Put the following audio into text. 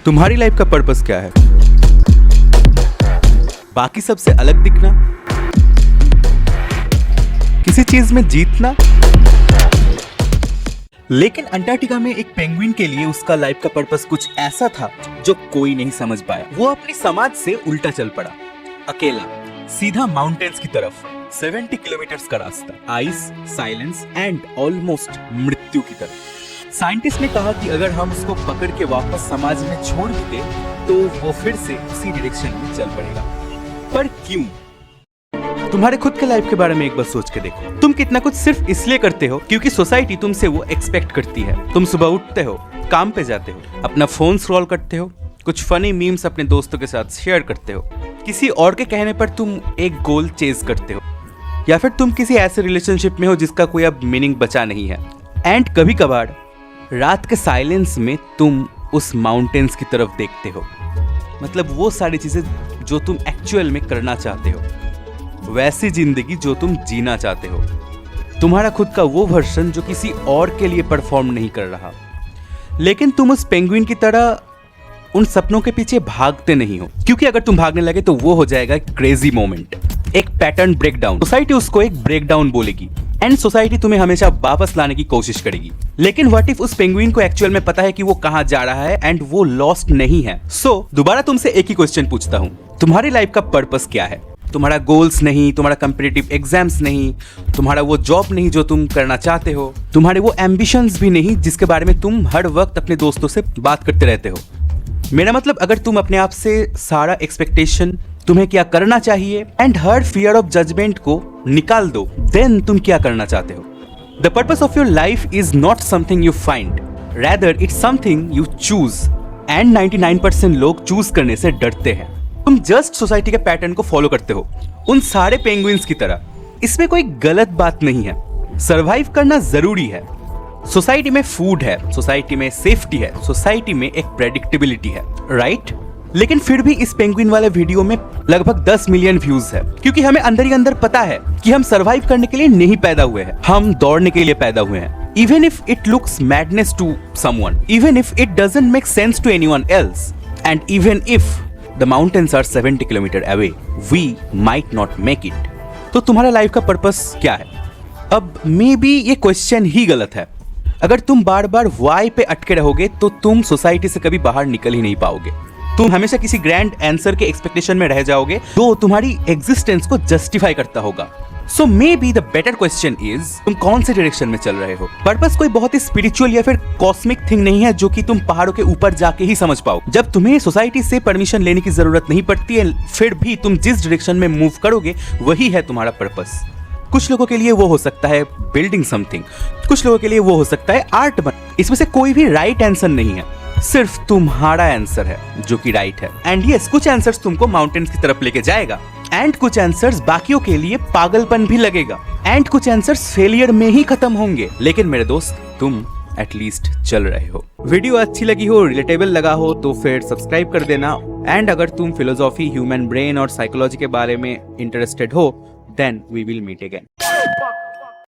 तुम्हारी लाइफ का पर्पस क्या है? बाकी सबसे अलग दिखना? किसी चीज में जीतना? लेकिन अंटार्कटिका में एक पेंगुइन के लिए उसका लाइफ का पर्पस कुछ ऐसा था जो कोई नहीं समझ पाया। वो अपनी समाज से उल्टा चल पड़ा, अकेला, सीधा माउंटेन्स की तरफ, 70 किलोमीटर का रास्ता, आइस, साइलेंस एंड ऑलमोस्ट मृत्यु की तरफ। साइंटिस्ट ने कहा कि अगर हम उसको पकड़ के वापस समाज में छोड़ भी दे तो वो फिर से उसी डायरेक्शन में चल पड़ेगा। पर क्यों? तुम्हारे खुद के लाइफ के बारे में एक बार सोच के देखो। तुम कितना कुछ सिर्फ इसलिए करते हो क्योंकि सोसाइटी तुमसे वो एक्सपेक्ट करती है। तुम सुबह उठते हो, काम पे जाते हो, अपना फोन स्क्रॉल करते हो, कुछ फनी मीम्स अपने दोस्तों के साथ शेयर करते हो, किसी और के कहने पर तुम एक गोल चेज करते हो, या फिर तुम किसी ऐसे रिलेशनशिप में हो जिसका कोई अब मीनिंग बचा नहीं है। एंड कभी कभार रात के साइलेंस में तुम उस माउंटेन्स की तरफ देखते हो, मतलब वो सारी चीजें जो तुम एक्चुअल में करना चाहते हो, वैसी जिंदगी जो तुम जीना चाहते हो, तुम्हारा खुद का वो वर्जन जो किसी और के लिए परफॉर्म नहीं कर रहा। लेकिन तुम उस पेंगुइन की तरह उन सपनों के पीछे भागते नहीं हो, क्योंकि अगर तुम भागने लगे तो वो हो जाएगा एक क्रेजी मोमेंट, एक पैटर्न ब्रेकडाउन। सोसाइटी उसको एक ब्रेकडाउन बोलेगी एंड सोसाइटी तुम्हें हमेशा वापस लाने की कोशिश करेगी। लेकिन व्हाट इफ उस पेंगुइन को एक्चुअल में पता है कि वो कहां जा रहा है एंड वो लॉस्ट नहीं है? सो दोबारा तुमसे एक ही क्वेश्चन पूछता हूं, तुम्हारी लाइफ का पर्पस क्या है? तुम्हारा गोल्स नहीं, तुम्हारा कॉम्पिटिटिव एग्जाम्स नहीं, तुम्हारा वो जॉब नहीं जो तुम करना चाहते हो, तुम्हारे वो एम्बिशंस भी नहीं जिसके बारे में तुम हर वक्त अपने दोस्तों से बात करते रहते हो। मेरा मतलब, अगर तुम अपने आप से सारा एक्सपेक्टेशन, तुम्हें क्या करना चाहिए एंड हर फियर ऑफ जजमेंट को निकाल दो, देन तुम क्या करना चाहते हो? The purpose of your life is not something you find, rather it's something you choose. And 99% लोग चूज करने से डरते हैं। तुम जस्ट सोसाइटी के पैटर्न को फॉलो करते हो, उन सारे पेंगुइन्स की तरह। इसमें कोई गलत बात नहीं है, सरवाइव करना जरूरी है। सोसाइटी में फूड है, सोसाइटी में सेफ्टी है, सोसाइटी में एक प्रेडिक्टेबिलिटी है, राइट? लेकिन फिर भी इस पेंगुइन वाले वीडियो में लगभग 10 मिलियन व्यूज है, क्योंकि हमें अंदर ही अंदर पता है कि हम सरवाइव करने के लिए नहीं पैदा हुए हैं, हम दौड़ने के लिए पैदा हुए हैं। Even if it looks madness to someone, even if it doesn't make sense to anyone else, and even if the mountains are 70 kilometre away, we might not make it. तो तुम्हारा लाइफ का पर्पस क्या है? अब may be ये question ही गलत है। अगर तुम बार बार वाई पे अटके रहोगे तो तुम सोसाइटी से कभी बाहर निकल ही नहीं पाओगे। तुम हमेशा किसी ग्रैंड आंसर के एक्सपेक्टेशन में रह जाओगे जो तुम्हारी एग्जिस्टेंस को जस्टिफाई करता होगा। So may be the better question is, तुम कौन से डायरेक्शन में चल रहे हो? पर्पस कोई बहुत ही स्पिरिचुअल या फिर कॉस्मिक थिंग नहीं है जो कि तुम पहाड़ों के ऊपर जाके ही समझ पाओ। जब तुम्हें सोसाइटी से परमिशन लेने की जरूरत नहीं पड़ती है, फिर भी तुम जिस डायरेक्शन में मूव करोगे वही है तुम्हारा पर्पस। कुछ लोगों के लिए वो हो सकता है बिल्डिंग समथिंग, कुछ लोगों के लिए वो हो सकता है आर्ट बन। इसमें से कोई भी राइट आंसर नहीं है, सिर्फ तुम्हारा आंसर है जो कि राइट है। एंड यस, कुछ आंसर्स तुमको माउंटेन्स की तरफ लेके जाएगा, एंड कुछ आंसर्स बाकियों के लिए पागलपन भी लगेगा, एंड कुछ आंसर्स फेलियर में ही खत्म होंगे। लेकिन मेरे दोस्त, तुम एटलीस्ट चल रहे हो। वीडियो अच्छी लगी हो, रिलेटेबल लगा हो तो फिर सब्सक्राइब कर देना। एंड अगर तुम फिलोसॉफी, ह्यूमन ब्रेन और साइकोलॉजी के बारे में इंटरेस्टेड हो, then we will meet again.